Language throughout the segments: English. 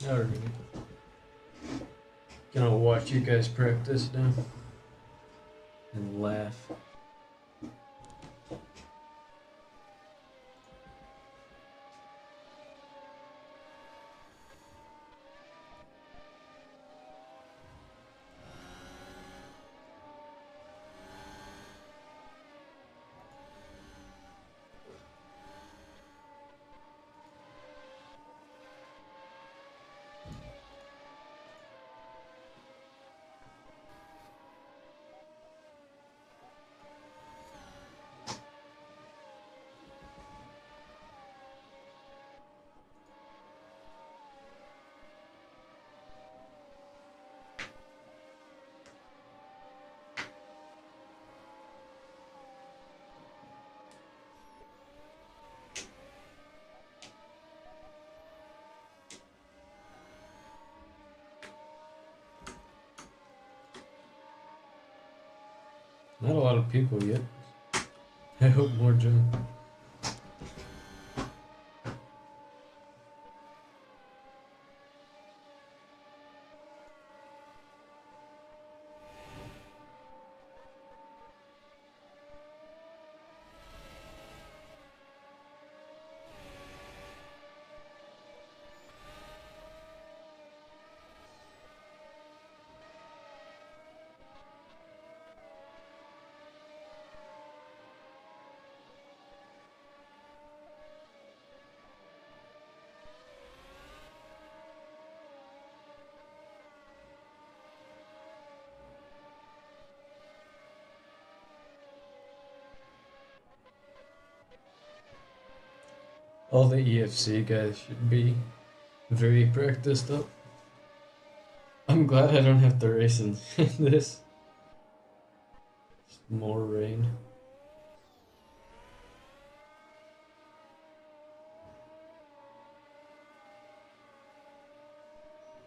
Alright. Gonna watch you guys practice now and laugh. Not a lot of people yet. I hope more join. All the EFC guys should be very practiced up. I'm glad I don't have to race in this. Just more rain.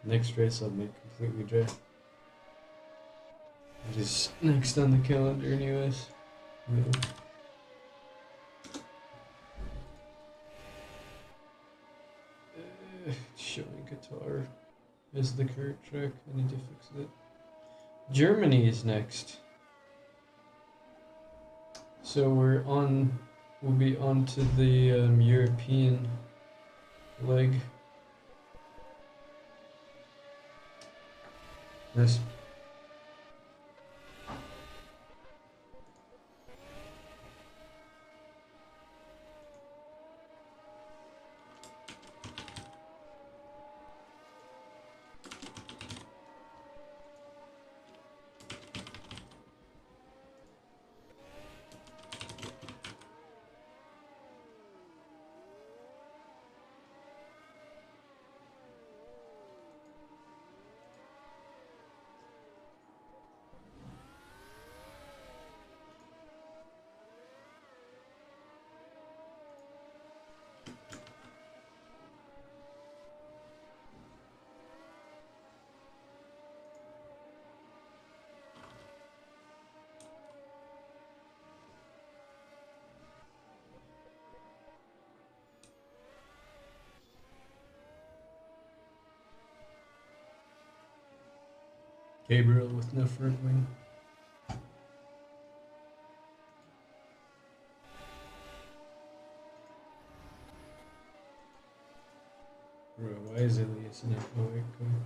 Next race I'll make completely dry. It is next on the calendar anyways. Yeah. Showing guitar is the current track. I need to fix it. Germany is next. So we'll be on to the European leg. Nice. Gabriel with no front wing. Bro, why is Elias in that? Oh, wait, come on.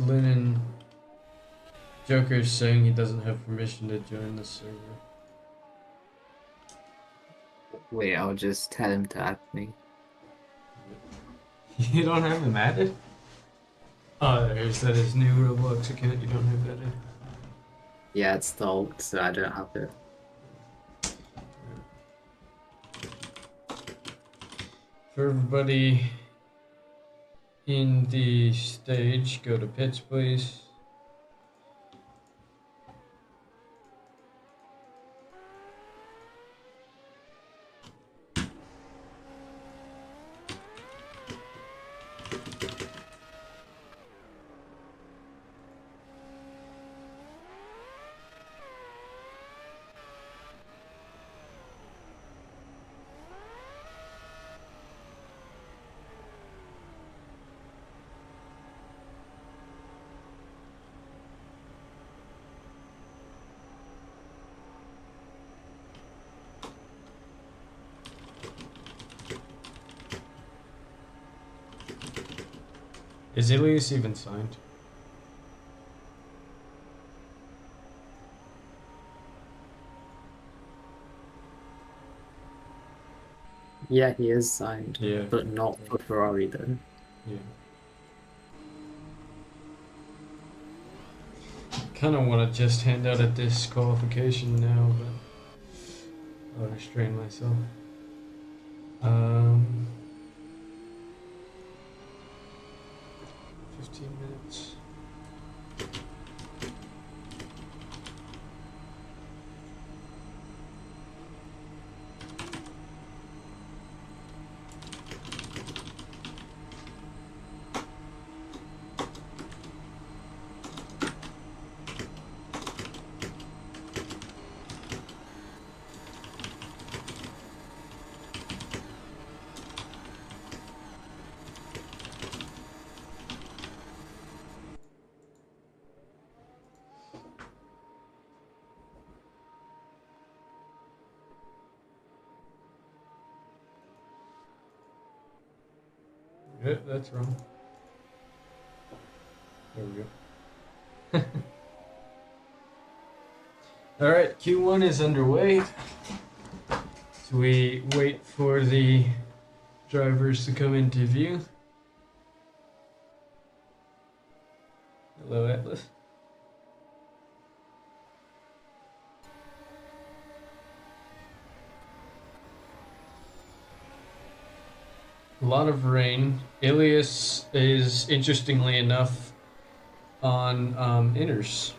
Lennon Joker's saying he doesn't have permission to join the server. Wait, I'll just tell him to add me. You don't have him added? Oh, there's that his new Roblox account you don't have added. Yeah, it's the old, so I don't have it. For everybody in the stage, go to pits, please. Is Ilias even signed? Yeah, he is signed, Yeah. but not for Ferrari though. Yeah. Kind of want to just hand out a disqualification now, but I'll restrain myself. 15 minutes. Yeah, that's wrong. There we go. All right, Q1 is underway. So we wait for the drivers to come into view. Hello, Atlas. A lot of rain. Ilias is, interestingly enough, on inners.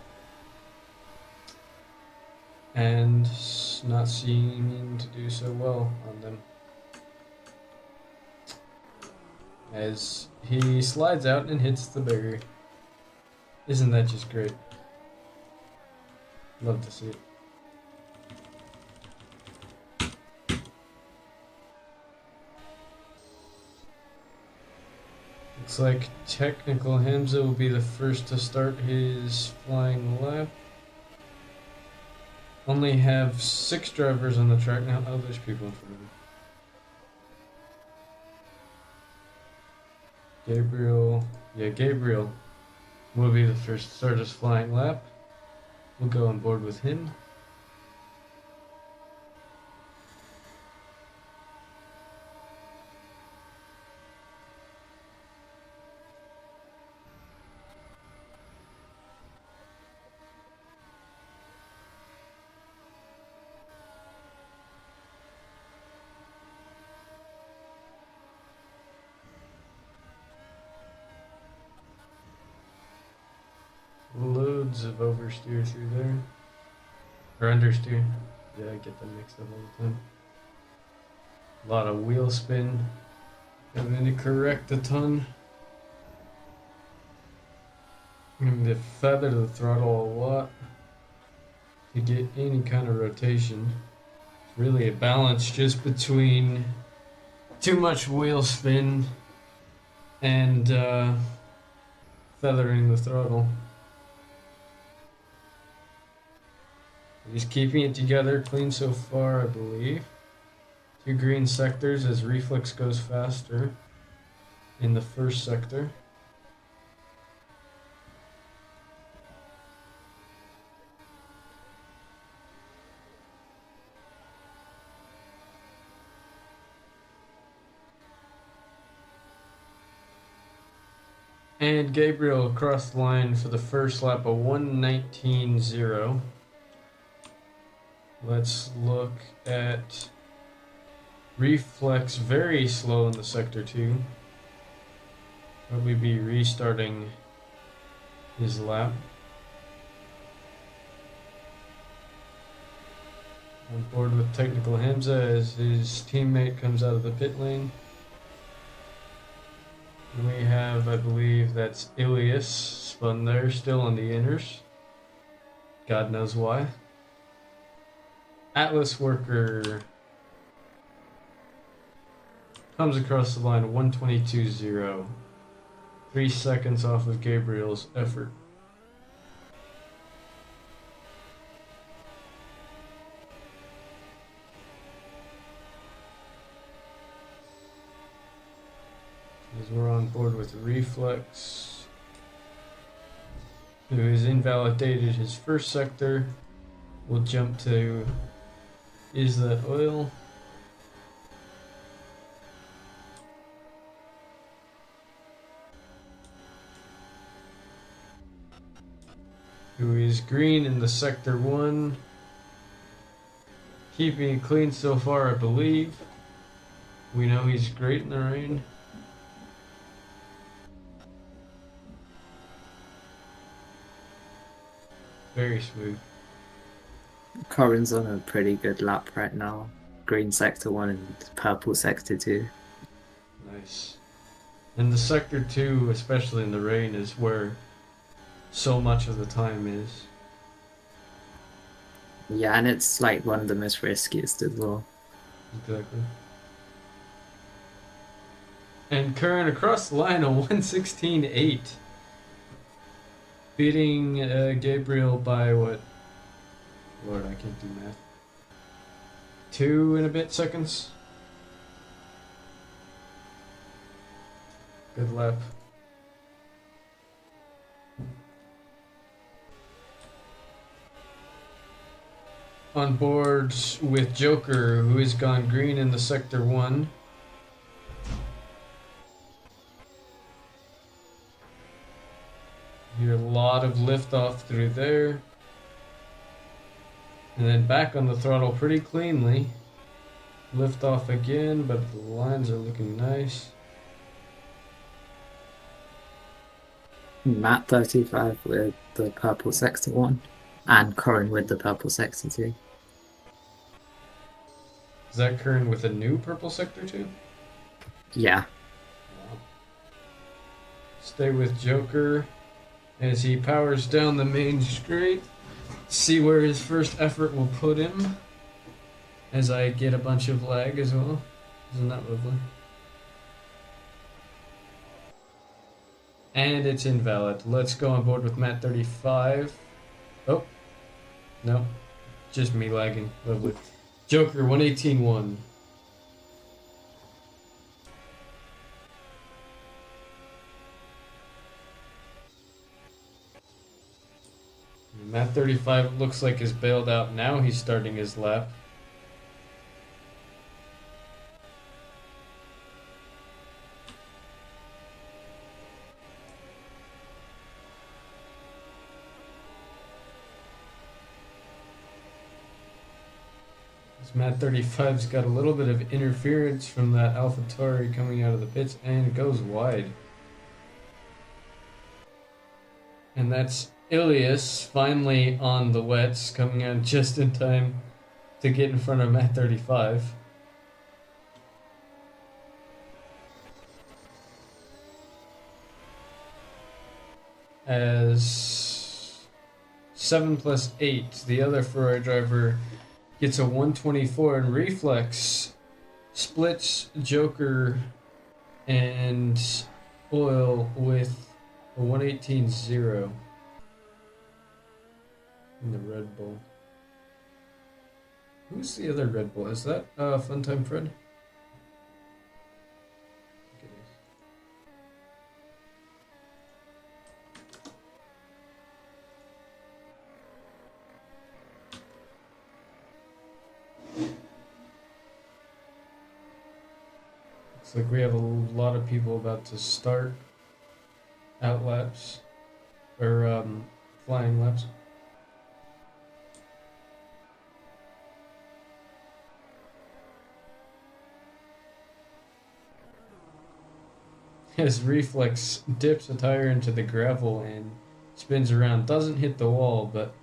And not seeming to do so well on them. As he slides out and hits the barrier. Isn't that just great? Love to see it. Looks like Technical Hamza will be the first to start his flying lap. Only have 6 drivers on the track now. Oh, there's people in front of me. Gabriel will be the first to start his flying lap. We'll go on board with him. Loads of oversteer through there. Or understeer. Yeah, I get them mixed up all the time. A lot of wheel spin. Having to correct a ton. Having to feather the throttle a lot to get any kind of rotation. It's really a balance just between too much wheel spin and feathering the throttle. He's keeping it together clean so far, I believe. 2 green sectors as reflex goes faster in the first sector. And Gabriel across the line for the first lap of 1:19.0. Let's look at reflex, very slow in the sector 2. Probably be restarting his lap. On board with Technical Hamza as his teammate comes out of the pit lane. We have, I believe that's Ilias spun there, still on the inners. God knows why. Atlas Worker comes across the line 1:22.0. 3 seconds off of Gabriel's effort. As As we're on board with Reflex, who has invalidated his first sector. We'll jump to Is That Oil? Who is green in the Sector 1. Keeping it clean so far, I believe. We know he's great in the rain. Very smooth. Corin's on a pretty good lap right now. Green sector 1 and purple sector 2. Nice. And the Sector 2, especially in the rain, is where so much of the time is. Yeah, and it's like one of the most riskiest as well. Exactly. And Curran across the line on 116.8. Beating Gabriel by what? Lord, I can't do math. 2 and a bit seconds. Good lap. On board with Joker, who has gone green in the Sector 1. Hear a lot of liftoff through there. And then back on the throttle pretty cleanly. Lift off again, but the lines are looking nice. Matt 35 with the purple sector 1 and Corin with the purple sector 2. Is that Curran with a new purple sector too? Yeah. Wow. Stay with Joker as he powers down the main straight. See where his first effort will put him. As I get a bunch of lag as well. Isn't that lovely? And it's invalid. Let's go on board with Matt 35. Oh. No. Just me lagging. Lovely. Joker 118.1. Matt 35 looks like is bailed out now. He's starting his lap. Matt 35's got a little bit of interference from that AlphaTauri coming out of the pits and goes wide. And that's Ilias finally on the wets, coming out just in time to get in front of Matt 35. As 7 plus 8, the other Ferrari driver gets a 124, and Reflex splits Joker and Oil with a 118.0 in the Red Bull. Who's the other Red Bull? Is that Funtime Fred? Looks like we have a lot of people about to start out laps, or flying laps. His Reflex dips a tire into the gravel and spins around. Doesn't hit the wall, but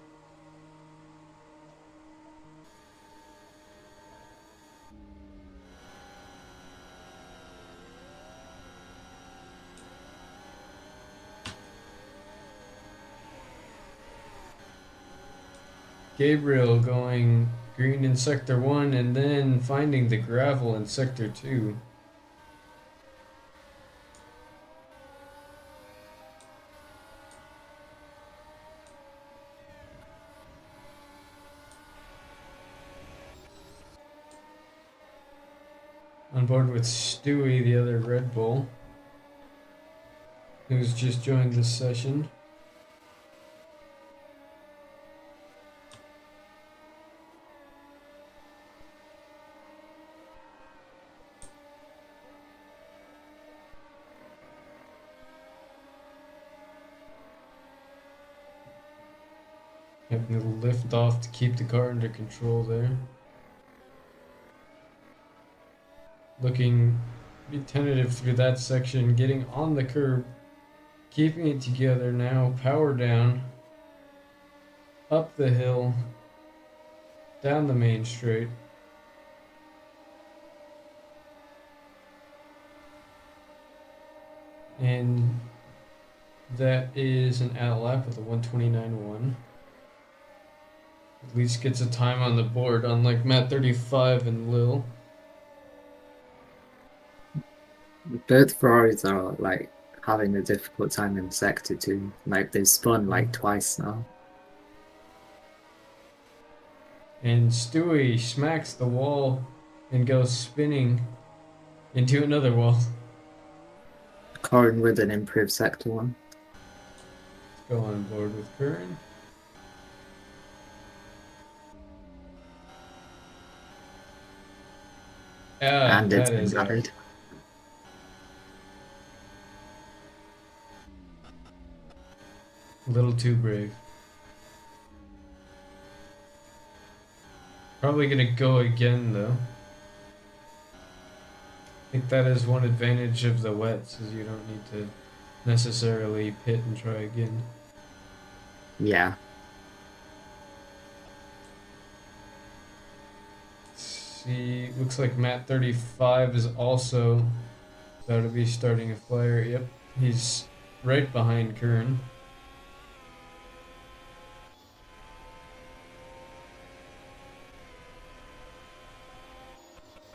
Gabriel going green in Sector 1 and then finding the gravel in Sector 2. On board with Stewie, the other Red Bull. who's just joined this session. Having to lift off to keep the car under control there. Looking be tentative through that section, getting on the curb, keeping it together now, power down, up the hill, down the main straight. And that is an out lap with a 129.1. At least gets a time on the board, unlike Matt 35 and Lil. Both Ferraris are like having a difficult time in sector 2. Like they've spun like twice now. And Stewie smacks the wall and goes spinning into another wall. Corin with an improved sector 1. Let's go on board with Curran. And it's That is been gutted. a little too brave. Probably gonna go again though. I think that is one advantage of the wets, is you don't need to necessarily pit and try again. Yeah. See, looks like Matt 35 is also about to be starting a flare. Yep, he's right behind Curran.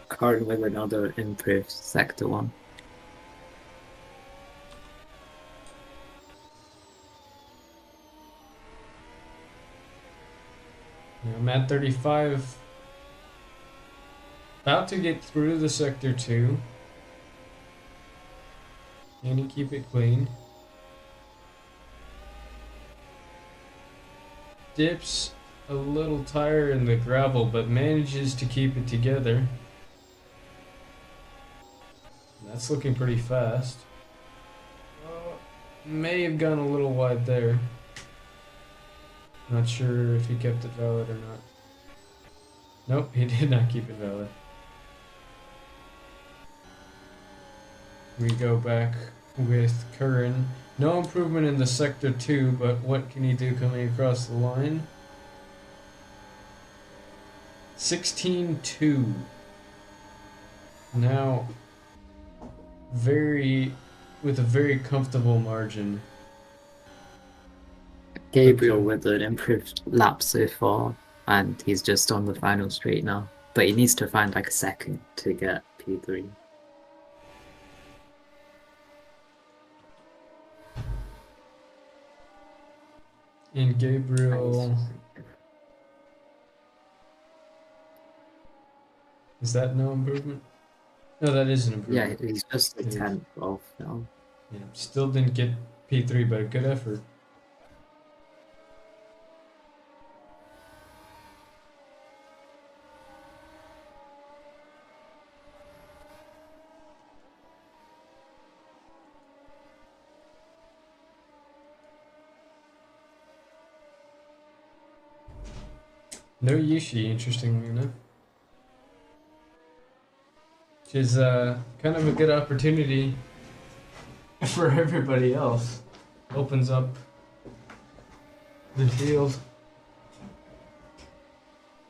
Corin with another improved sector 1. Now, Matt 35 about to get through the sector 2. Can he keep it clean? Dips a little tire in the gravel, but manages to keep it together. That's looking pretty fast. May have gone a little wide there. Not sure if he kept it valid or not. Nope, he did not keep it valid. We go back with Curran. No improvement in the sector 2, but what can he do coming across the line? 16-2. Now, with a very comfortable margin. Gabriel with an improved lap so far, and he's just on the final straight now. But he needs to find like a second to get P3. And Gabriel... Is that no improvement? No, that is an improvement. Yeah, he's just a 10th off now. Yeah, still didn't get P3, but a good effort. No Yushi, interestingly enough. Which is kind of a good opportunity for everybody else. Opens up the field.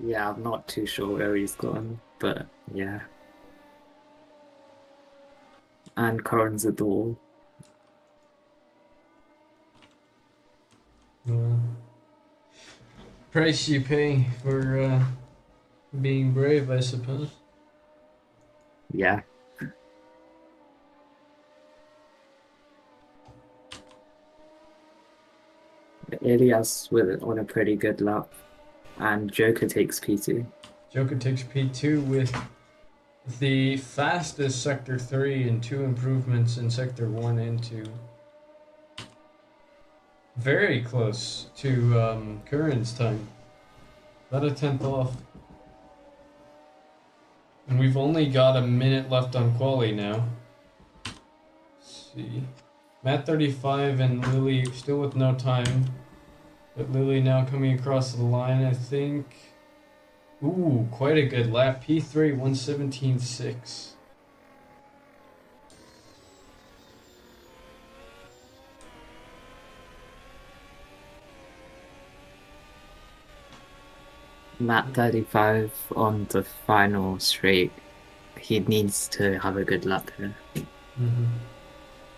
Yeah, I'm not too sure where he's gone, but yeah. And Corin's at the wall. Price you pay for being brave, I suppose. Yeah. Elias on a pretty good lap, and Joker takes P2. Joker takes P2 with the fastest Sector 3 and 2 improvements in Sector 1 and 2. very close to Curran's time. About a tenth off. And we've only got a minute left on quali now. Let's see. Matt 35 and Lily still with no time. But Lily now coming across the line, I think. Ooh, quite a good lap. P3 117.6. Matt 35 on the final straight. He needs to have a good lap here. Mm-hmm.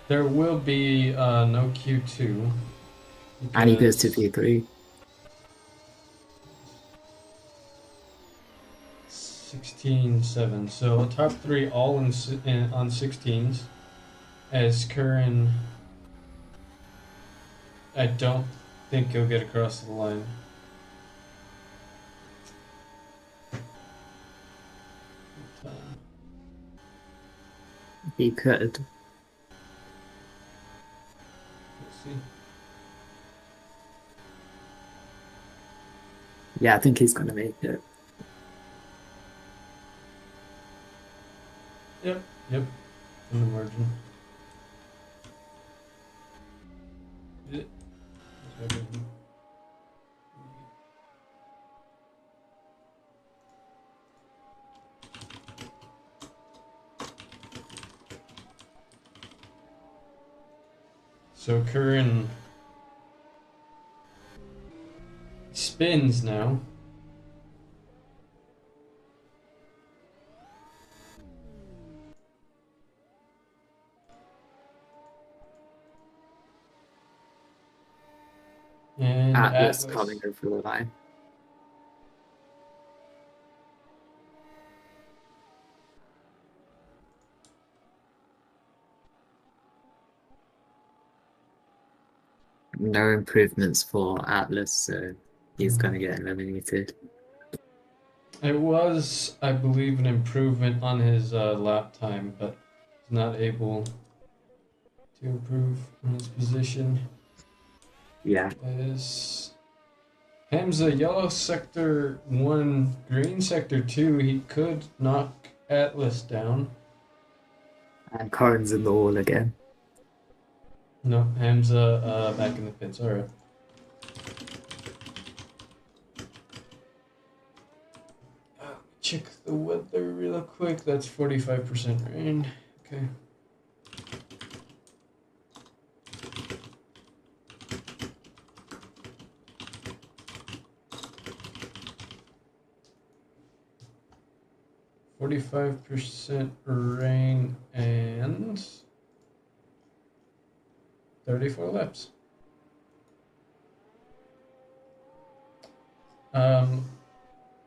There will be no Q2. And he goes to P3. 16.7. So top three all on 16s. As Curran, I don't think he'll get across the line. He could. We'll see. Yeah, I think he's going to make it. Yep, in the margin. Yeah. So Curran spins now. And Atlas Atlas. coming over the line. No improvements for Atlas, so he's going to get eliminated. It was, I believe, an improvement on his lap time, but he's not able to improve on his position. Yeah. As Hamza, yellow sector 1, green sector 2, he could knock Atlas down. And Corin's in the wall again. No, Hamza back in the pits. Alright. Check the weather real quick. That's 45% rain. Okay. %45 rain and 34 laps.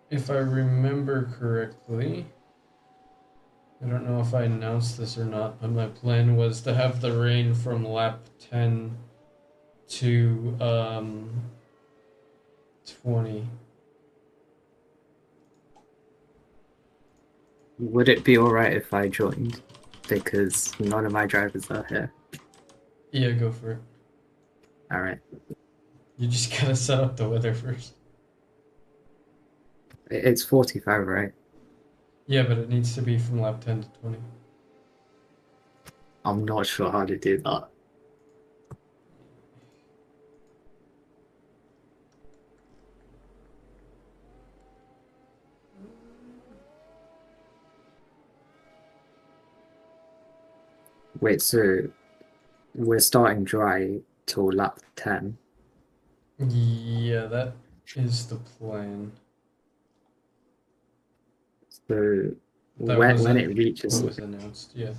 If I remember correctly, I don't know if I announced this or not, but my plan was to have the rain from lap 10 to 20. Would it be alright if I joined? Because none of my drivers are here. Yeah, go for it. Alright. You just gotta set up the weather first. It's 45, right? Yeah, but it needs to be from lap 10 to 20. I'm not sure how to do that. Wait, so we're starting dry till lap 10. Yeah, that is the plan. So That when wasn't it reaches, what was announced. Yeah.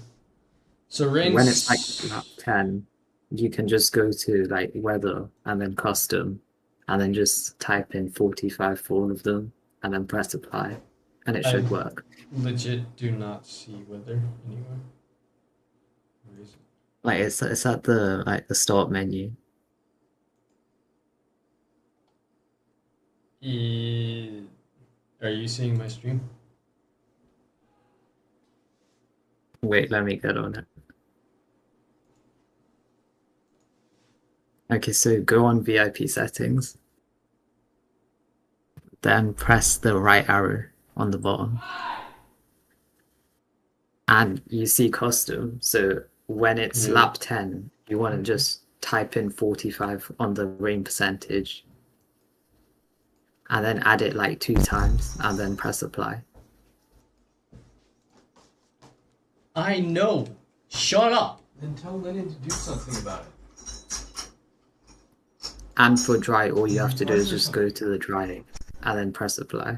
So rain. when it's like lap 10, you can just go to like weather and then custom and then just type in 45 for all of them and then press apply and it should I work. legit do not see weather anywhere. Reason. Like it's at the start menu. Are you seeing my stream? Wait, let me get on it. Okay, so go on VIP settings, then press the right arrow on the bottom. And you see custom. So when it's Yeah. lap 10, you want to just type in 45 on the rain percentage and then add it like 2 times and then press apply. I know. Shut up. Then tell Lennon to do something about it. And for dry, all you have to do is just go to the dry and then press apply.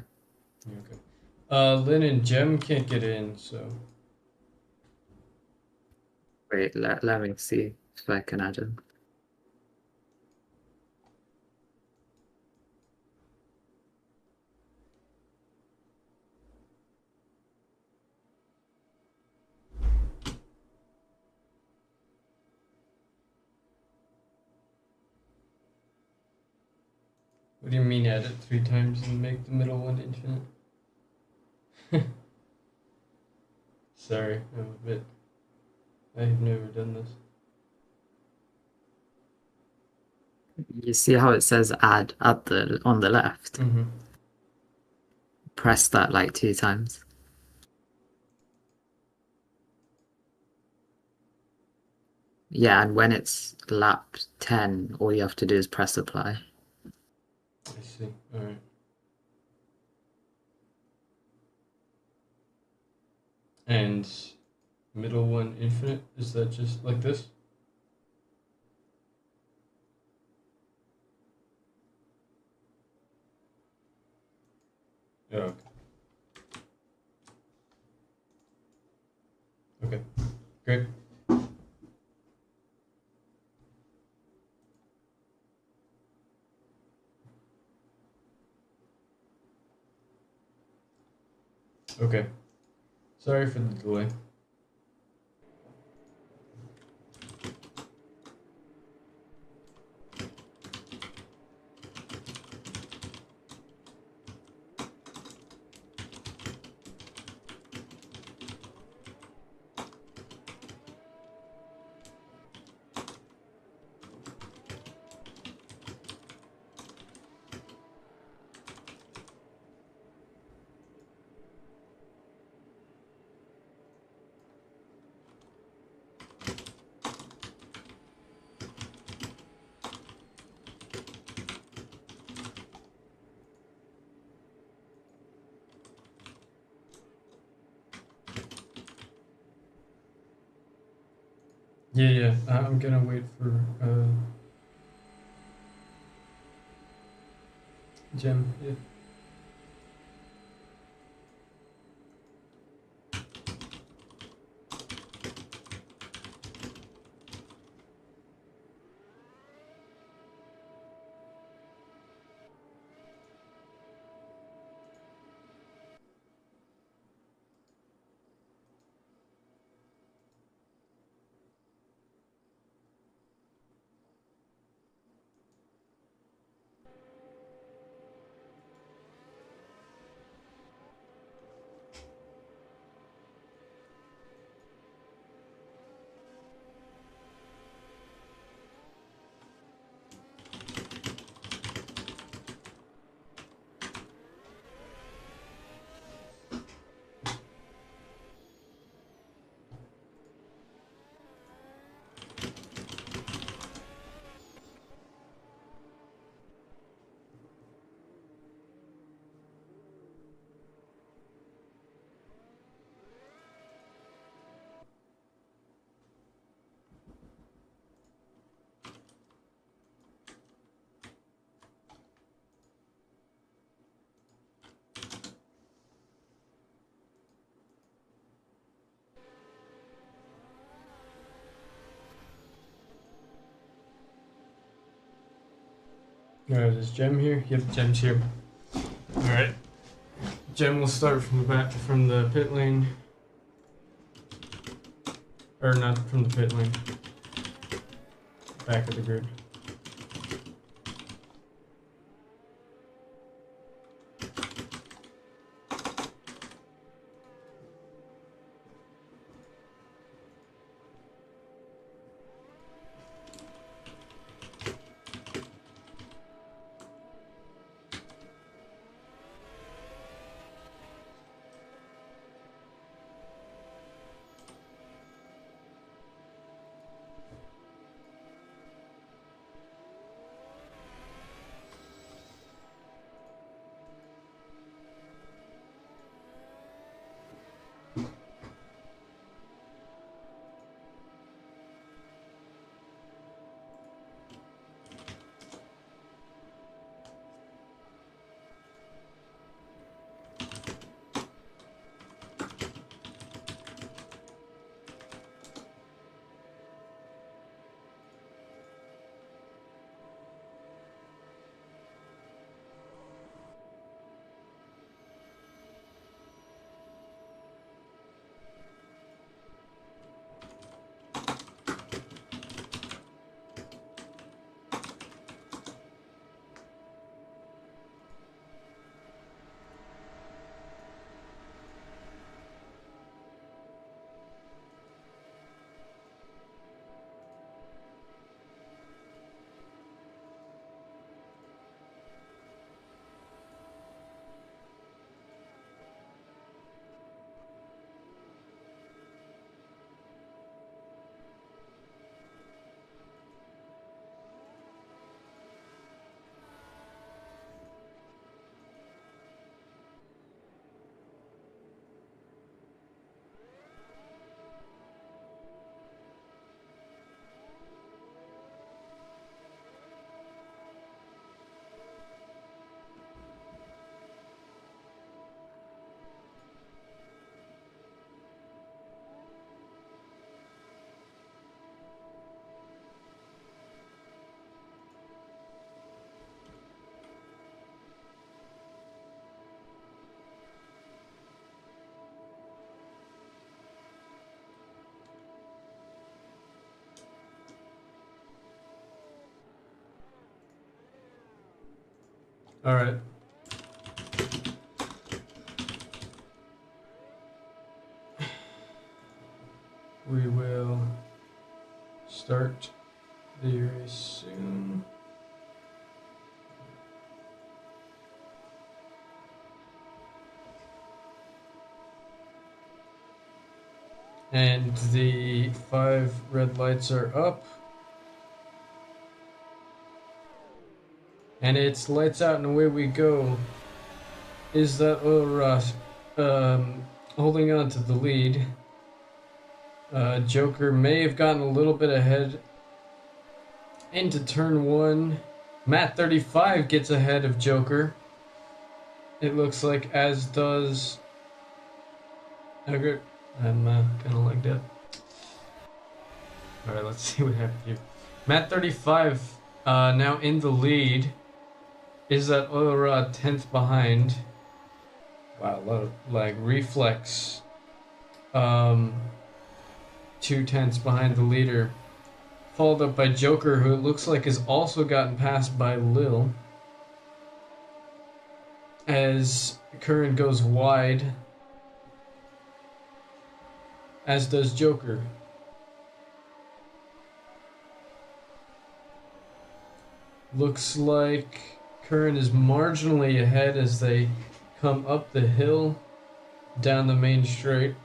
Okay. Lynn and Jem can't get in, so. Wait, let me see if I can add them. What do you mean add it 3 times and make the middle one infinite? Sorry, I'm a bit. I've never done this. You see how it says add at the on the left? Mm-hmm. Press that like 2 times. Yeah, and when it's lap 10, all you have to do is press apply. I see. Alright. And middle one infinite? Is that just like this? Yeah, okay. Okay. Great. Okay. Sorry for the delay. Yeah, I'm gonna wait for Jem. Yeah. Alright, is Jem here? Yep, Jem's here. Alright. Jem will start from the back from the pit lane. Or not from the pit lane. Back of the grid. Alright. We will start the race soon. And the 5 red lights are up. And it's lights out and away we go. Is that Ross holding on to the lead? Joker may have gotten a little bit ahead into turn 1. Matt 35 gets ahead of Joker. It looks like, as does Egert. I'm kind of like that. Alright, let's see what happened here. Matt 35 now in the lead. Is that Oilrod 10th behind? Wow, a lot of lag. Reflex 2/10 behind the leader. Followed up by Joker, who it looks like has also gotten passed by Lil. As Curran goes wide. As does Joker. Looks like Curran is marginally ahead as they come up the hill down the main straight.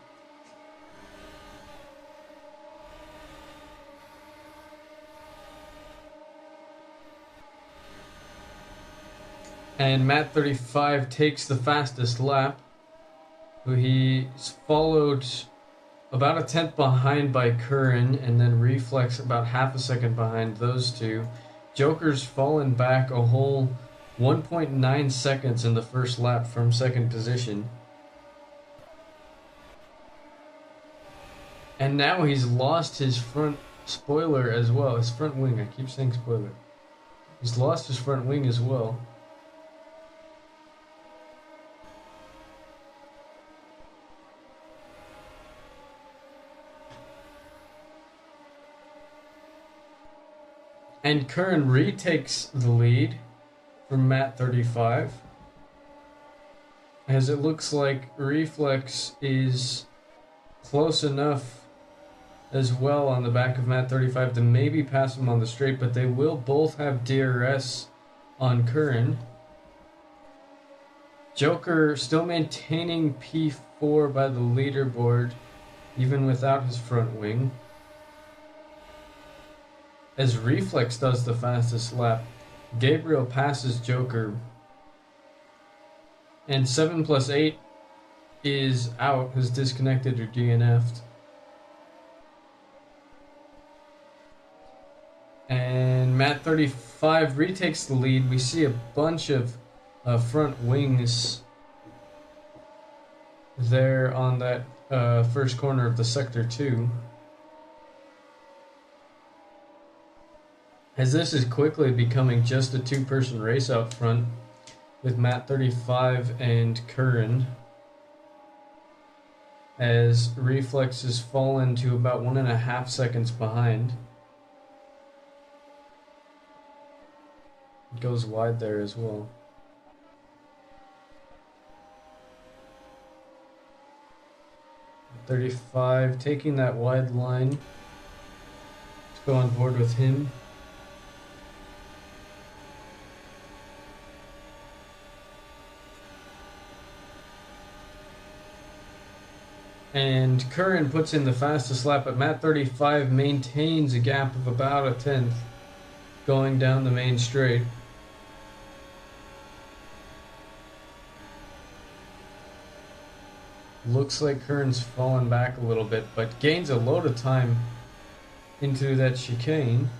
And Matt 35 takes the fastest lap. He's followed about a 10th behind by Curran, and then Reflex about half a second behind those two. Joker's fallen back a whole 1.9 seconds in the first lap from second position. And now he's lost his front spoiler as well. His front wing, I keep saying spoiler. He's lost his front wing as well. And Curran retakes the lead from Matt 35. As it looks like Reflex is close enough as well on the back of Matt 35 to maybe pass him on the straight, but they will both have DRS on Curran. Joker still maintaining P4 by the leaderboard, even without his front wing. As Reflex does the fastest lap, Gabriel passes Joker. And 7+8 is out, has disconnected or DNF'd. And Matt 35 retakes the lead. We see a bunch of front wings there on that first corner of the Sector 2. As this is quickly becoming just a two-person race out front with Matt 35 and Curran. As Reflex has fallen to about 1.5 seconds behind. It goes wide there as well. .35 taking that wide line. Let's go on board with him. And Curran puts in the fastest lap, but Matt 35 maintains a gap of about a 10th going down the main straight. Looks like Curran's fallen back a little bit, but gains a load of time into that chicane.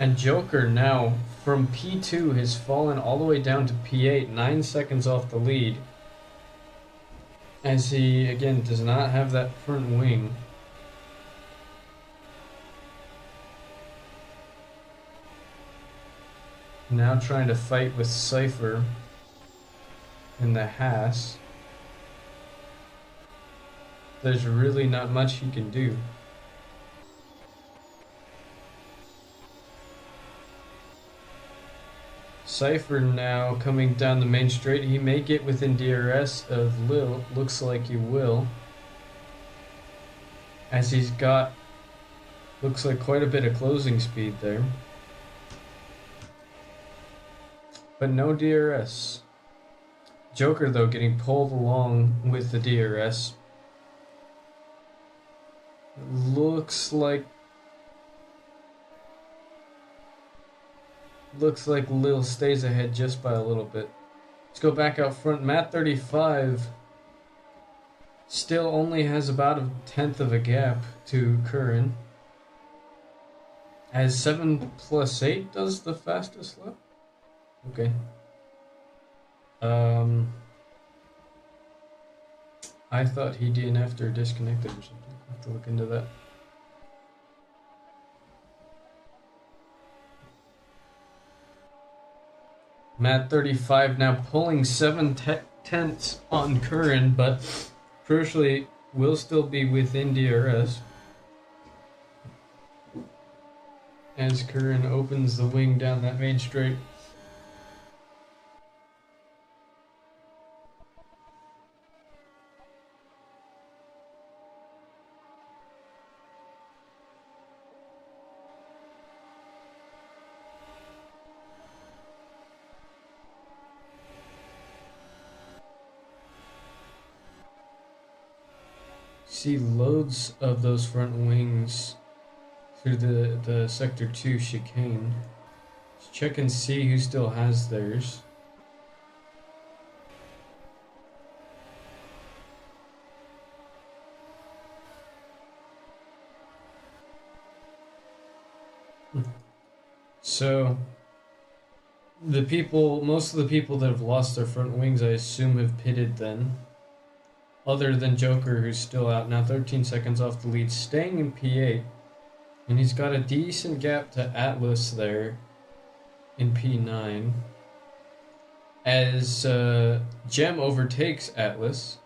And Joker now, from P2, has fallen all the way down to P8, 9 seconds off the lead. As he, again, does not have that front wing. Now trying to fight with Cypher in the Haas. there's really not much he can do. Cypher now coming down the main straight. He may get within DRS of Lil. Looks like he will. As he's got, looks like quite a bit of closing speed there. But no DRS. Joker, though, getting pulled along with the DRS. Looks like Lil stays ahead just by a little bit. Let's go back out front. Matt35 still only has about a tenth of a gap to Curran. As 7 plus 8 does the fastest lap? Okay. I thought he DNF'd or disconnected or something. I'll have to look into that. Matt35 now pulling 7 tenths on Curran, but crucially will still be within DRS. As Curran opens the wing down that main straight. See loads of those front wings through the Sector 2 chicane. Let's check and see who still has theirs. So, most of the people that have lost their front wings, I assume, have pitted then. Other than Joker, who's still out now, 13 seconds off the lead, staying in P8. And he's got a decent gap to Atlas there in P9. As Gem overtakes Atlas.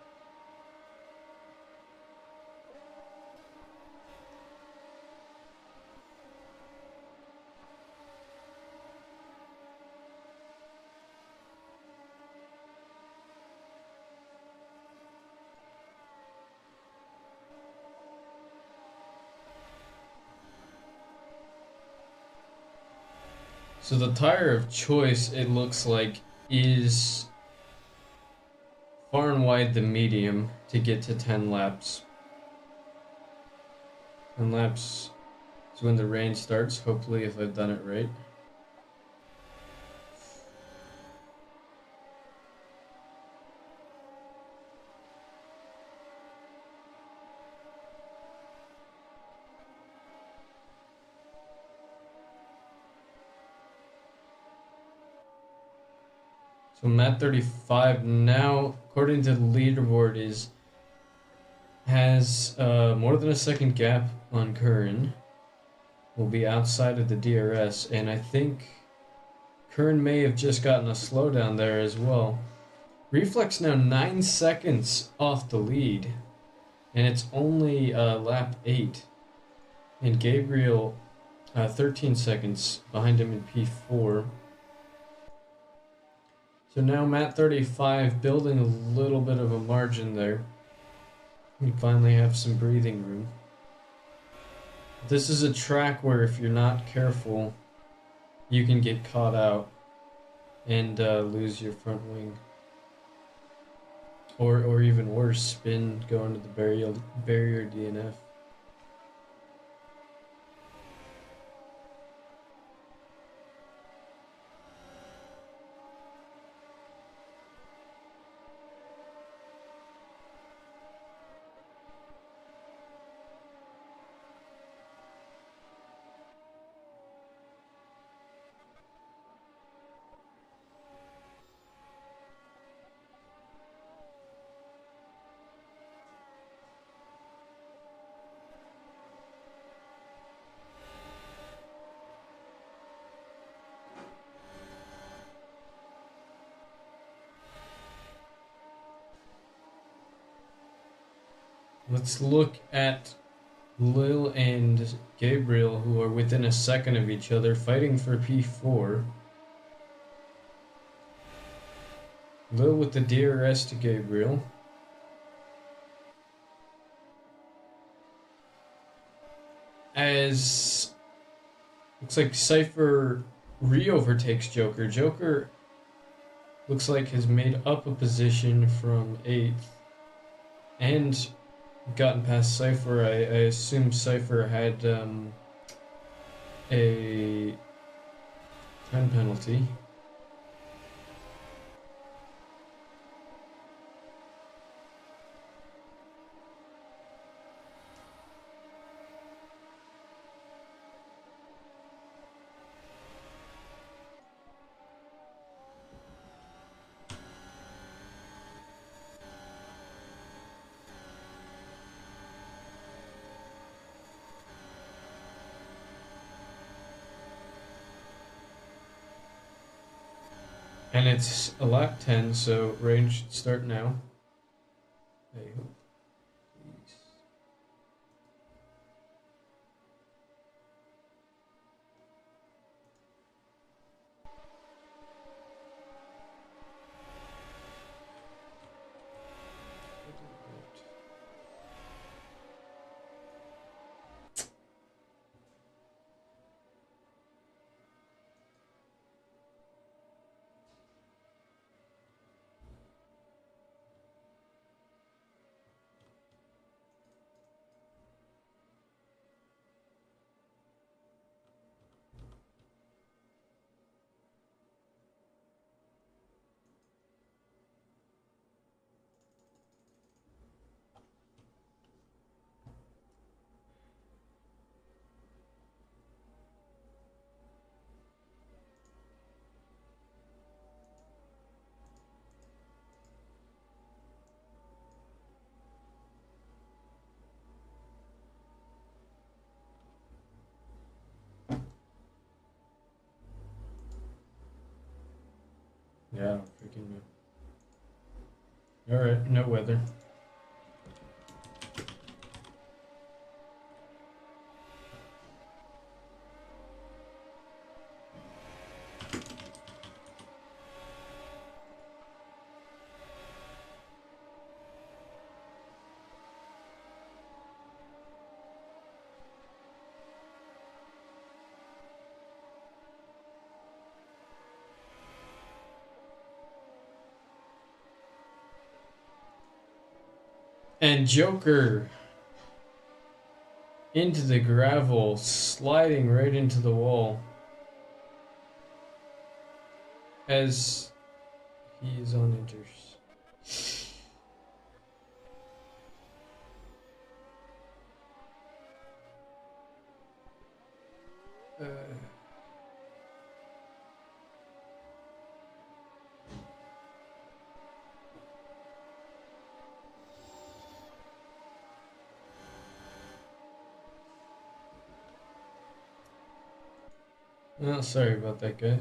So the tire of choice, it looks like, is far and wide the medium to get to 10 laps. 10 laps is when the rain starts, hopefully, if I've done it right. So Matt35 now, according to the leaderboard, has more than a second gap on Curran. Will be outside of the DRS, and I think Curran may have just gotten a slowdown there as well. Reflex now 9 seconds off the lead, and it's only lap 8. And Gabriel 13 seconds behind him in P4. So now Matt35 building a little bit of a margin there. We finally have some breathing room. This is a track where if you're not careful, you can get caught out and lose your front wing. Or even worse, spin going to the barrier DNF. Let's look at Lil and Gabriel, who are within a second of each other, fighting for P4. Lil with the DRS to Gabriel. As looks like Cypher re-overtakes Joker. Joker looks like has made up a position from 8th and gotten past Cypher. I assume Cypher had a 10 penalty. And it's a lap 10, so rain should start now. I hope. Please. Yeah, I don't freaking know. Alright, no weather. And Joker into the gravel, sliding right into the wall as he is on inters. Uh, well, sorry about that, guys.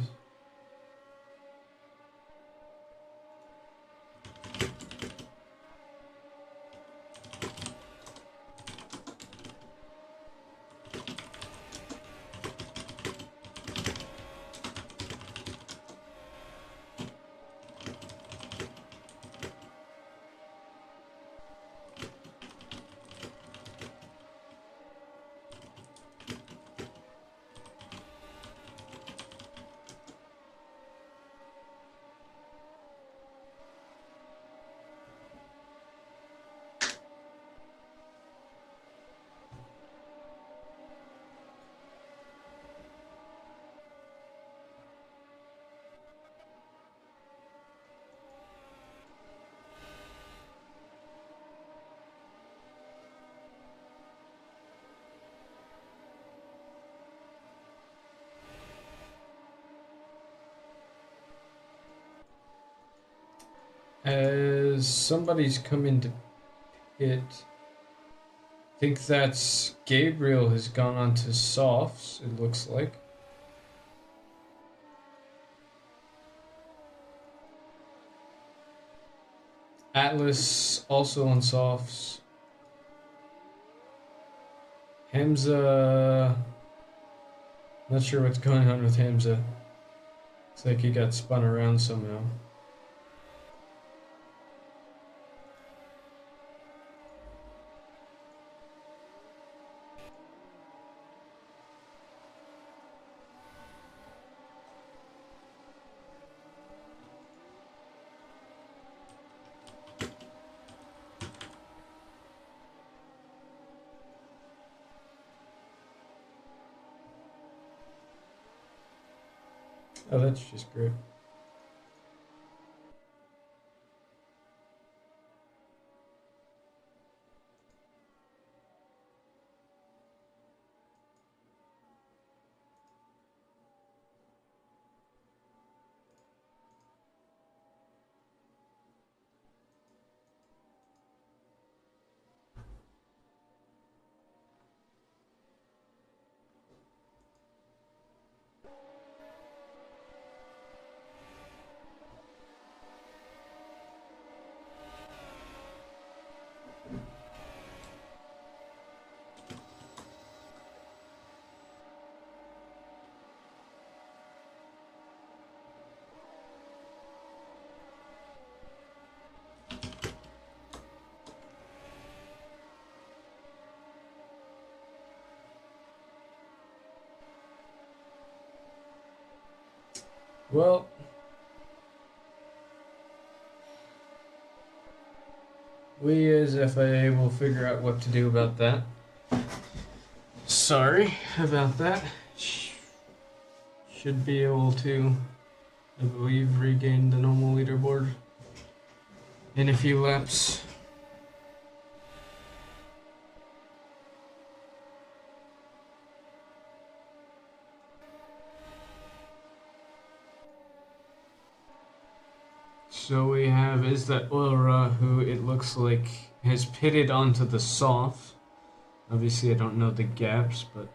As somebody's come into pit, I think that's Gabriel has gone on to softs, it looks like. Atlas also on softs. Hamza, not sure what's going on with Hamza. Looks like he got spun around somehow. Oh, that's just great. Well, we as FIA will figure out what to do about that. Sorry about that. Should be able to, I believe, regain the normal leaderboard in a few laps. So we have is that Ulra, who it looks like has pitted onto the soft. Obviously, I don't know the gaps, but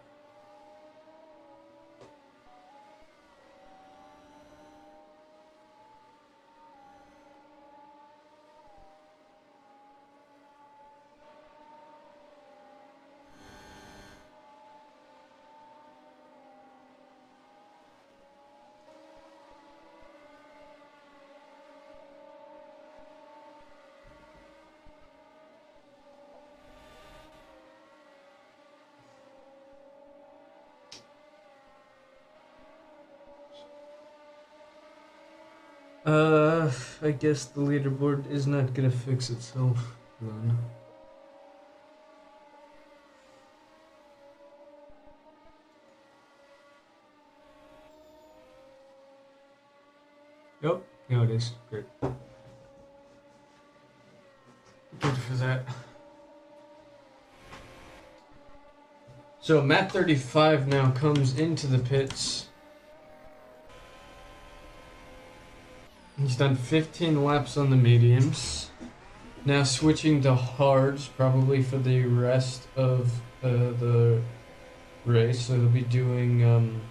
I guess the leaderboard is not gonna fix itself then. Yep, no, it is. Great. Good for that. So Matt 35 now comes into the pits. He's done 15 laps on the mediums. Now switching to hards, probably for the rest of the race. So he'll be doing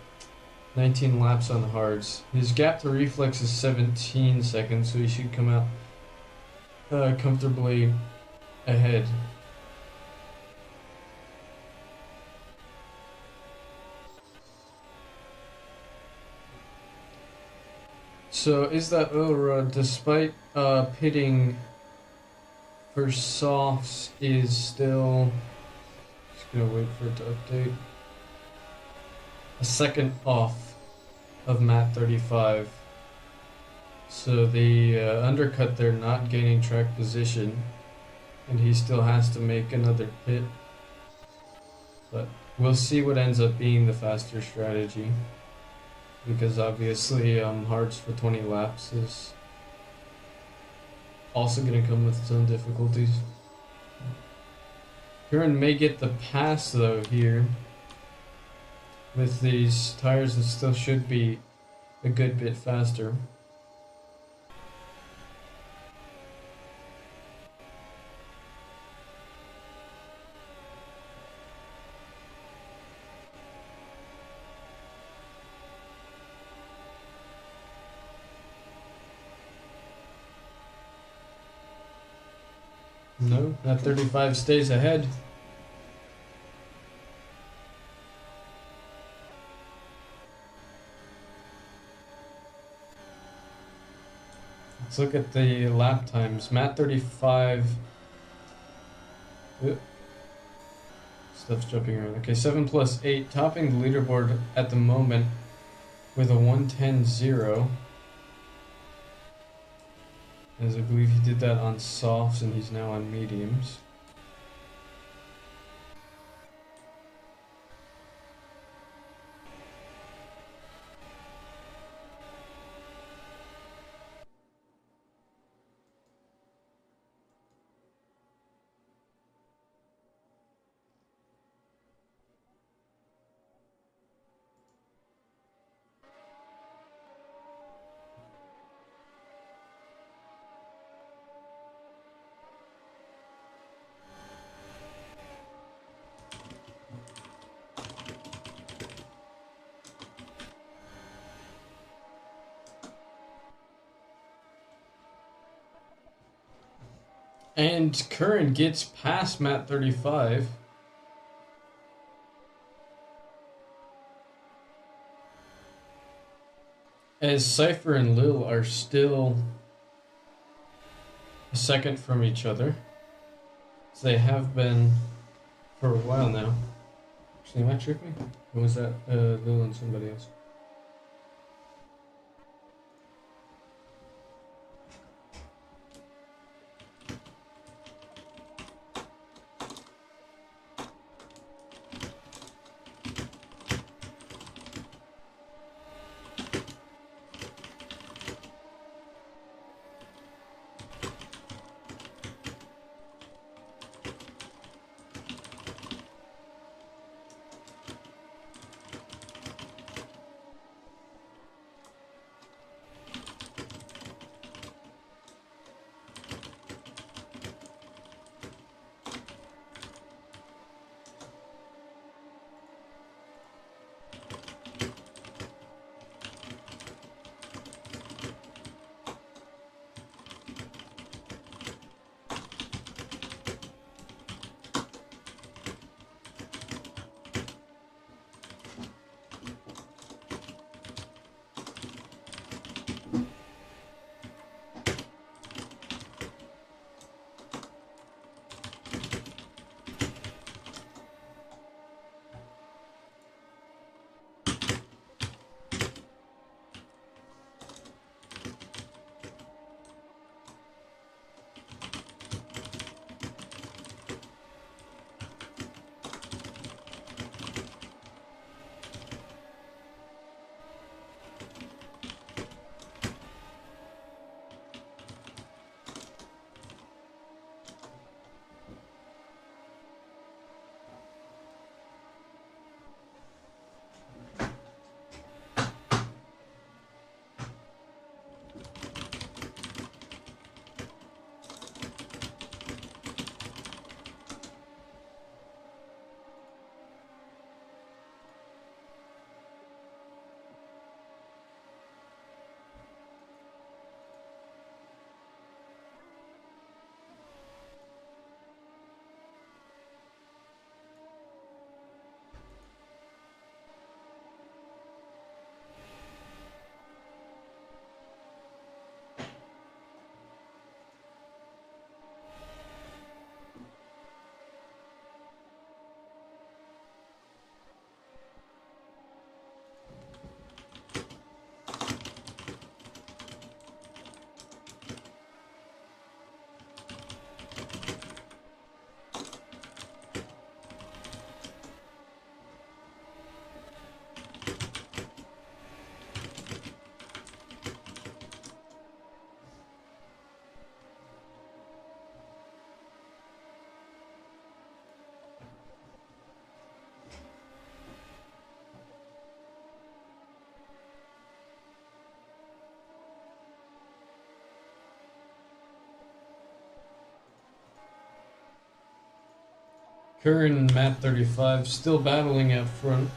19 laps on the hards. His gap to reflex is 17 seconds, so he should come out comfortably ahead. So is that Ura, despite pitting for softs, is still just gonna wait for it to update. A second off of Matt 35. So the undercut there not gaining track position, and he still has to make another pit. But we'll see what ends up being the faster strategy. Because obviously hards for 20 laps is also going to come with its own difficulties. Curran may get the pass though here with these tires that still should be a good bit faster. No, that 35 stays ahead. Let's look at the lap times. Matt 35. Oop, stuff's jumping around. Okay, 7 plus 8, topping the leaderboard at the moment with a 110.0. As I believe he did that on softs and he's now on mediums. And Curran gets past Matt 35. As Cypher and Lil are still a second from each other. As they have been for a while now. Actually, am I tripping? Or was that Lil and somebody else? Curran and Matt 35 still battling out front.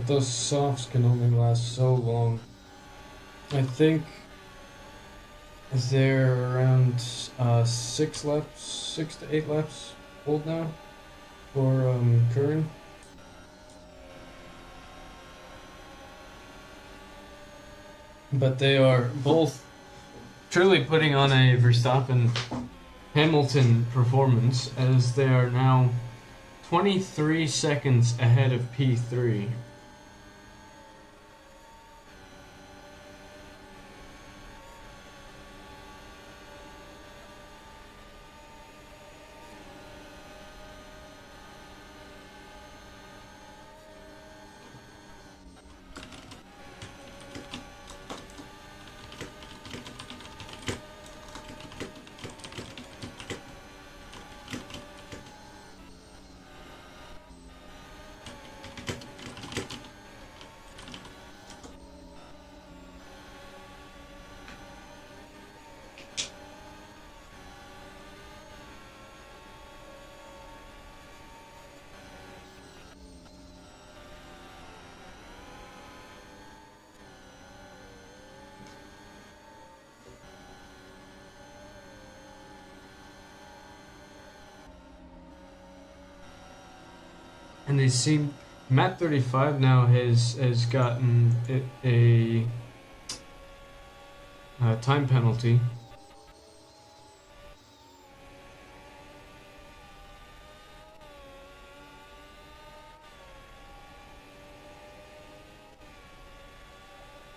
But those softs can only last so long. I think they're around 6 to 8 laps old now for Curran. But they are both truly putting on a Verstappen Hamilton performance, as they are now 23 seconds ahead of P3. And they seem Matt 35 now has gotten a time penalty.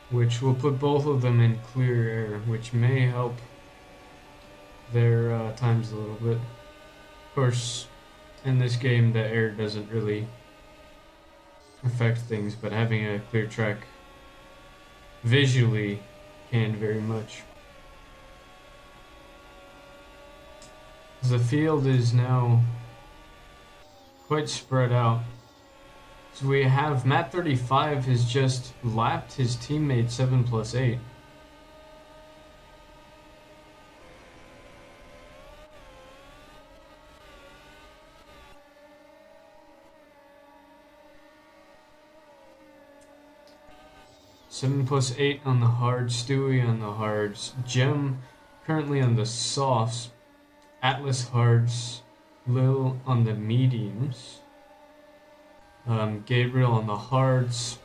Which will put both of them in clear air, which may help their times a little bit. Of course, in this game, the air doesn't really affect things, but having a clear track visually can very much. The field is now quite spread out. So we have Matt 35 has just lapped his teammate 7+8. Seven plus 8 on the hards, Stewie on the hards, Gem currently on the softs, Atlas hards, Lil on the mediums, Gabriel on the hards,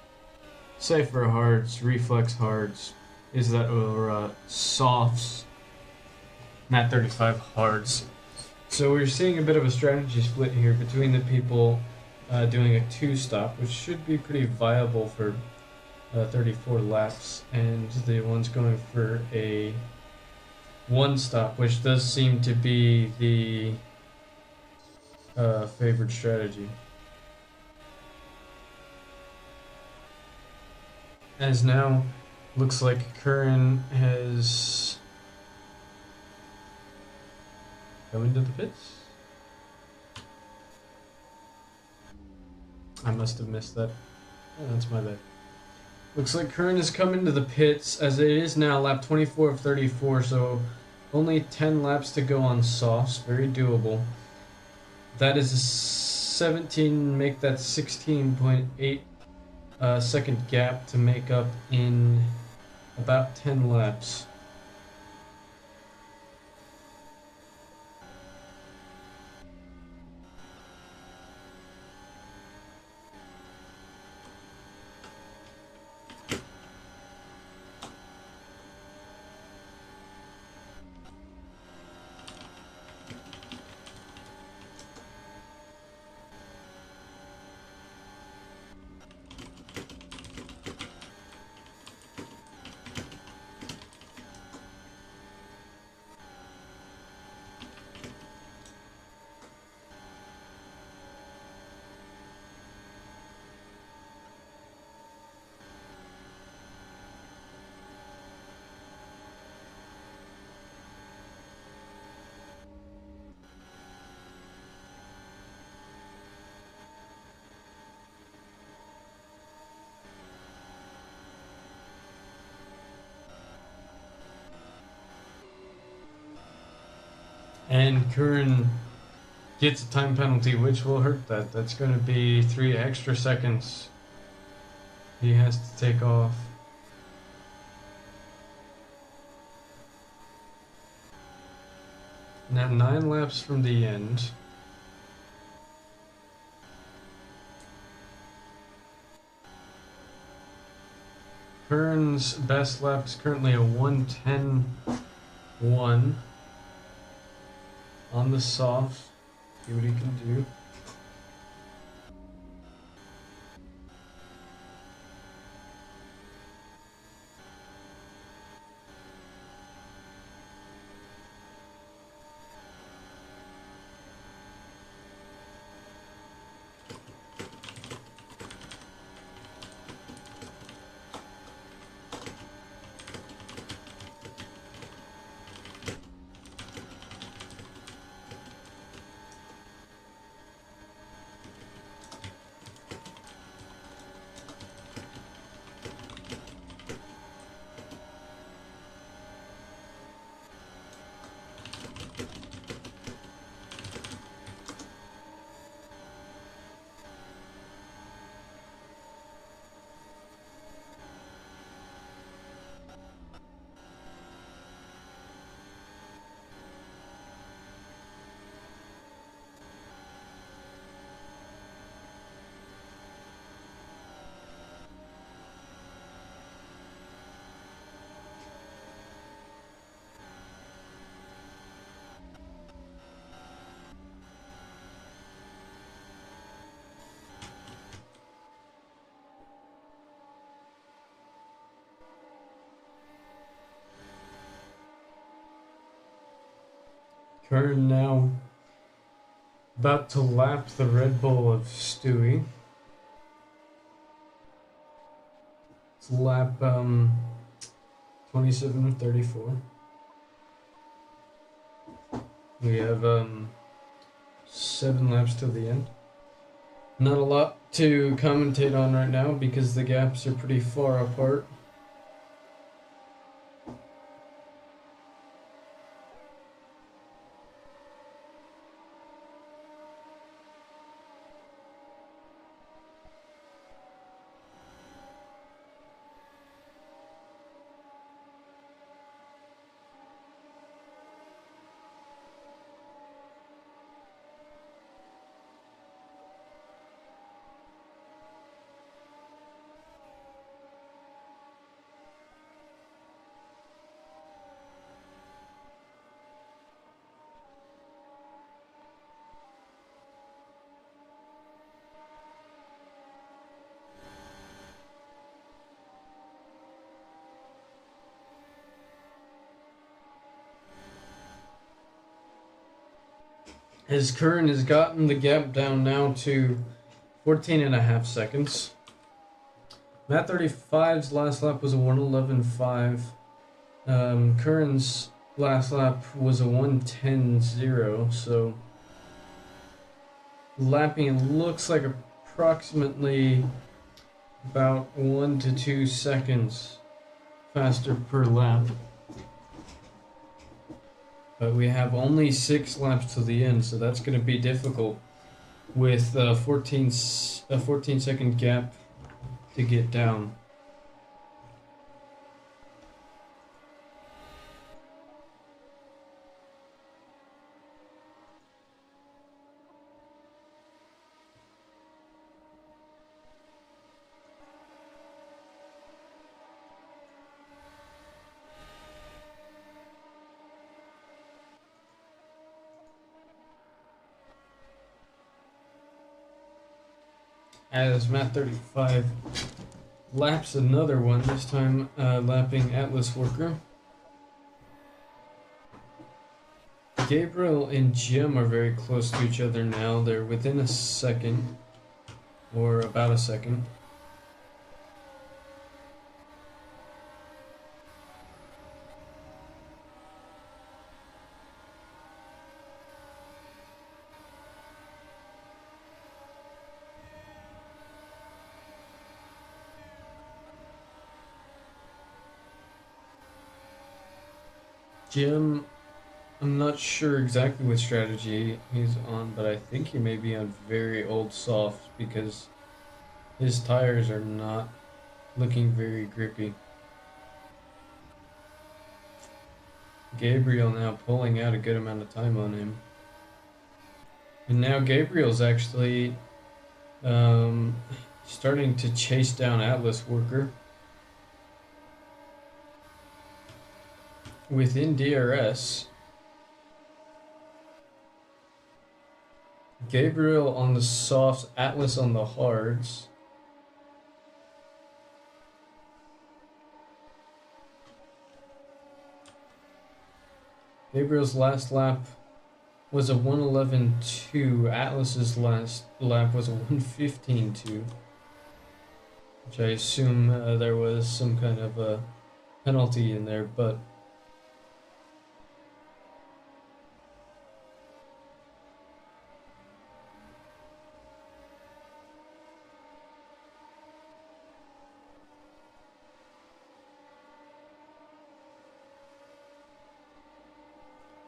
Cypher hards, Reflex hards, is that or softs, Matt 35 hards. So we're seeing a bit of a strategy split here between the people doing a 2-stop, which should be pretty viable for 34 laps, and the ones going for a 1-stop, which does seem to be the favored strategy. As now, looks like Curran has come into the pits. I must have missed that. Oh, that's my bad. Looks like Curran has come into the pits, as it is now lap 24 of 34, so only 10 laps to go on softs. Very doable. That is a 17, make that 16.8 second gap to make up in about 10 laps. And Curran gets a time penalty, which will hurt that. That's going to be 3 extra seconds He has to take off. Now 9 laps from the end. Kern's best lap is currently a 1:10.1 on the soft. See what he can do. Kern now about to lap the Red Bull of Stewie. It's lap 27:34. We have 7 laps till the end. Not a lot to commentate on right now because the gaps are pretty far apart. As Kern has gotten the gap down now to 14.5 seconds. Matt 35's last lap was a 1:11.5. Kern's last lap was a 1:10.0, so lapping looks like approximately about 1 to 2 seconds faster per lap. But we have only 6 laps to the end, so that's going to be difficult with a 14-second gap to get down. As Matt 35 laps another one, this time lapping Atlas Worker. Gabriel and Jim are very close to each other now. They're within a second, or about a second. Jim, I'm not sure exactly what strategy he's on, but I think he may be on very old softs because his tires are not looking very grippy. Gabriel now pulling out a good amount of time on him. And now Gabriel's actually starting to chase down Atlas Worker. Within DRS, Gabriel on the softs, Atlas on the hards. Gabriel's last lap was a 1:11.2. Atlas's last lap was a 1:15.2. Which I assume there was some kind of a penalty in there, but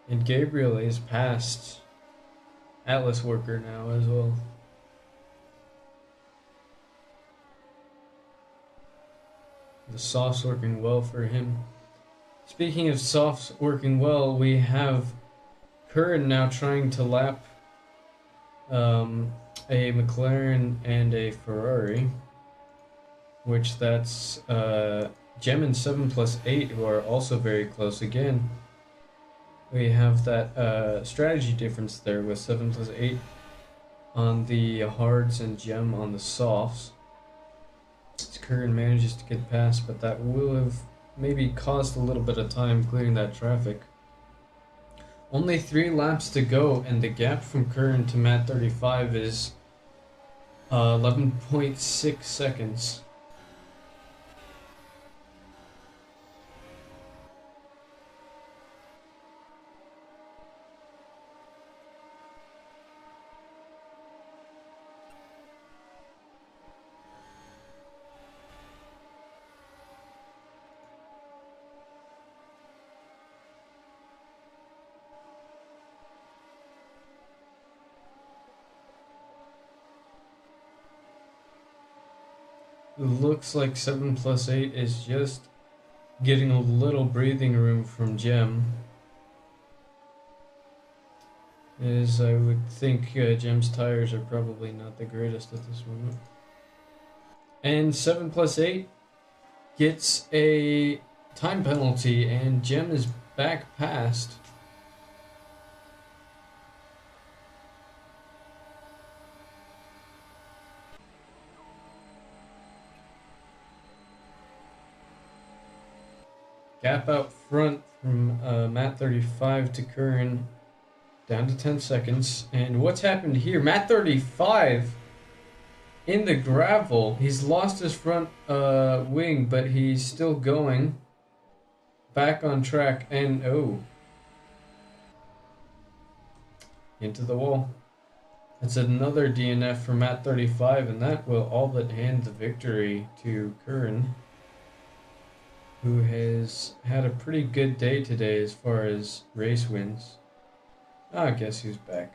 and Gabriel is past Atlas Worker now as well. The softs working well for him. Speaking of softs working well, we have Curran now trying to lap a McLaren and a Ferrari, which that's Gem and 7+8 who are also very close again. We have that strategy difference there with 7+8 on the hards and Gem on the softs. Curran manages to get past, but that will have maybe caused a little bit of time clearing that traffic. Only 3 laps to go, and the gap from Curran to Matt 35 is 11.6 seconds. It looks like 7+8 is just getting a little breathing room from Gem. As I would think Gem's tires are probably not the greatest at this moment. And 7+8 gets a time penalty, and Gem is back past. Gap out front from Matt 35 to Curran down to 10 seconds. And what's happened here? Matt 35 in the gravel. He's lost his front wing, but he's still going back on track. And into the wall. That's another DNF for Matt 35, and that will all but hand the victory to Curran, who has had a pretty good day today as far as race wins. I guess who's back?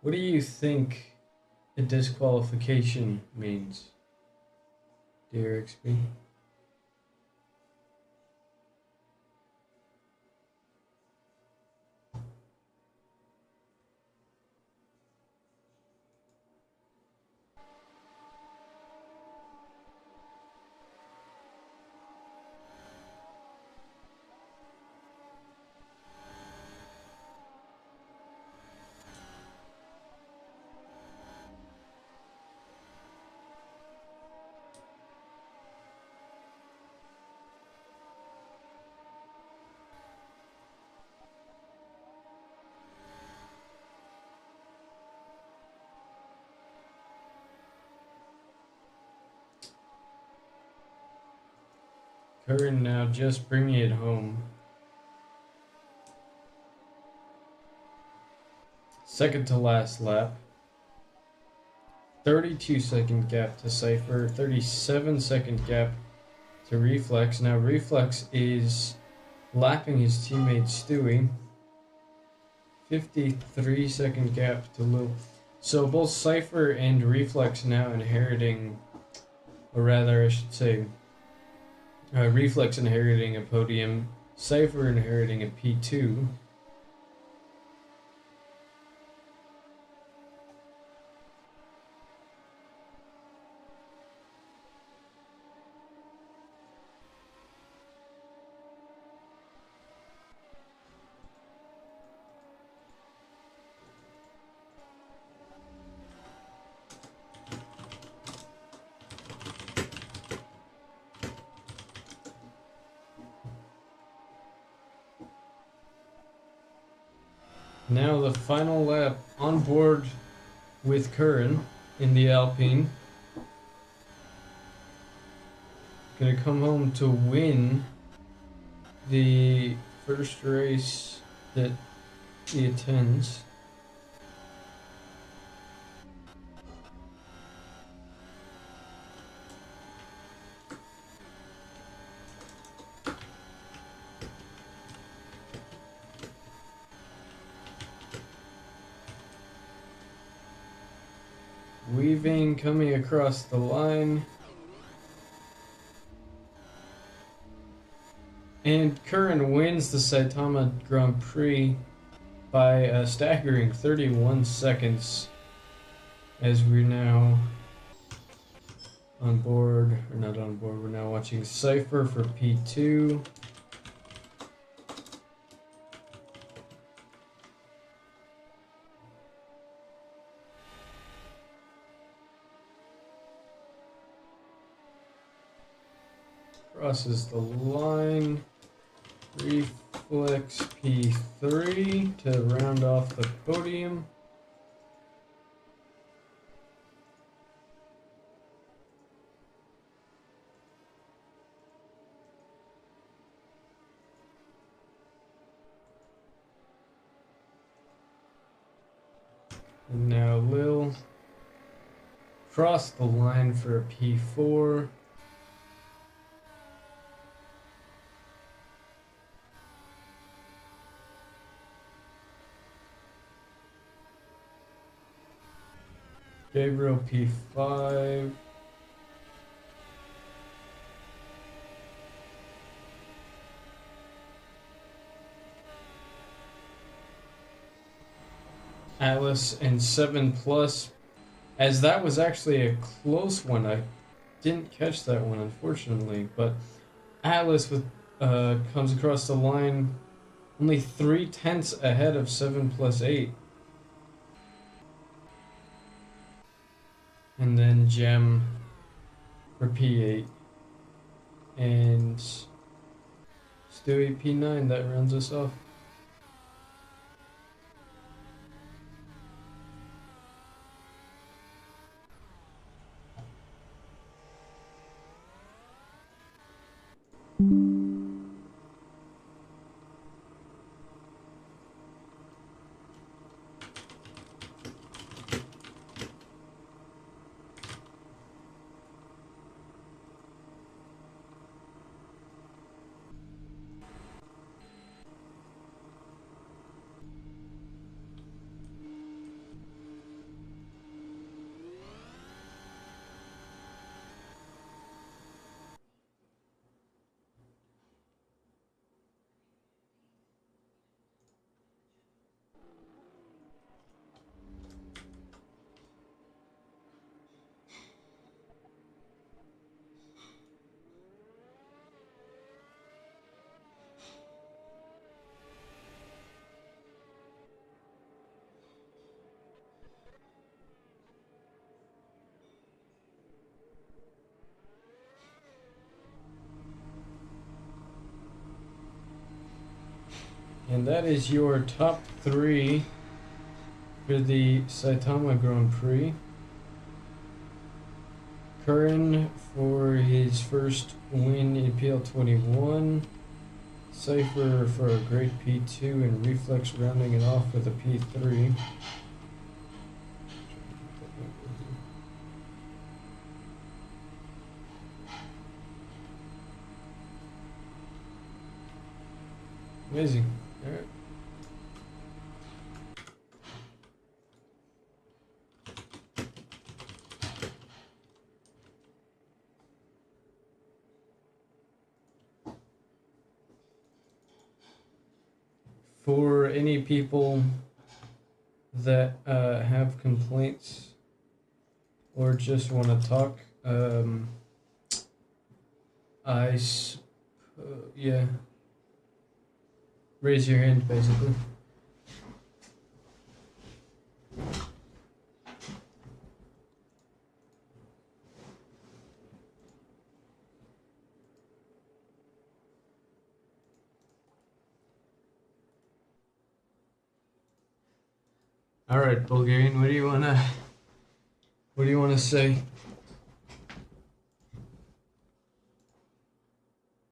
What do you think a disqualification means, dear XP? Curran now just bringing it home. Second to last lap. 32-second gap to Cypher. 37-second gap to Reflex. Now Reflex is lapping his teammate Stewie. 53-second gap to Lil. So both Cypher and Reflex now inheriting, or rather I should say, Reflex inheriting a podium, Cypher inheriting a P2. Now the final lap on board with Curran in the Alpine. Gonna come home to win the first race that he attends. Weaving coming across the line. And Curran wins the Saitama Grand Prix by a staggering 31 seconds as we're now on board, or not on board, we're now watching Cypher for P2. Crosses the line. Reflex P3 to round off the podium. And now Lil crossed the line for a P4. Gabriel P5. Atlas and 7+, as that was actually a close one. I didn't catch that one, unfortunately, but Atlas with comes across the line only 0.3 ahead of 7+8. And then Gem for P8. And Stewie P9, that rounds us off. And that is your top 3 for the Saitama Grand Prix. Curran for his first win in PL21. Cypher for a great P2, and Reflex rounding it off with a P3. Amazing. All right. For any people that have complaints or just want to talk, yeah, raise your hand basically. All right, Bulgarian, what do you wanna say?